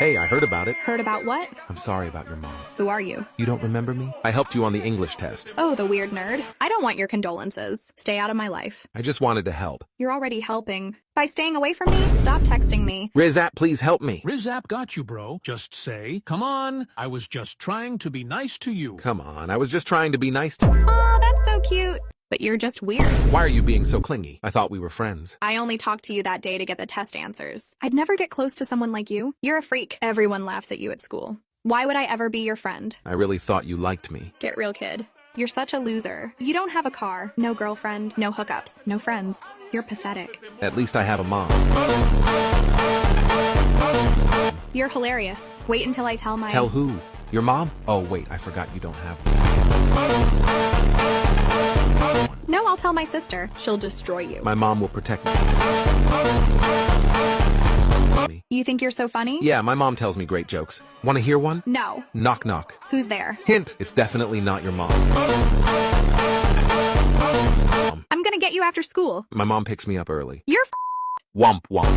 Hey, I heard about it. Heard about what? I'm sorry about your mom. Who are you? You don't remember me? I helped you on the English test. Oh, the weird nerd. I don't want your condolences. Stay out of my life. I just wanted to help. You're already helping. By staying away from me, stop texting me. Rizap, please help me. Rizap got you, bro. Just say, come on, I was just trying to be nice to you. Come on, I was just trying to be nice to you. Aw, that's so cute. But you're just weird. Why are you being so clingy? I thought we were friends. I only talked to you that day to get the test answers. I'd never get close to someone like you. You're a freak. Everyone laughs at you at school. Why would I ever be your friend? I really thought you liked me. Get real, kid. You're such a loser. You don't have a car, no girlfriend, no hookups, no friends. You're pathetic. At least I have a mom. You're hilarious. Wait until I tell my... Tell who? Your mom? Oh, wait, I forgot you don't have one. No, I'll tell my sister. She'll destroy you. My mom will protect me. You think you're so funny? Yeah, my mom tells me great jokes. Want to hear one? No. Knock, knock. Who's there? Hint, it's definitely not your mom. I'm gonna get you after school. My mom picks me up early. You're Womp womp.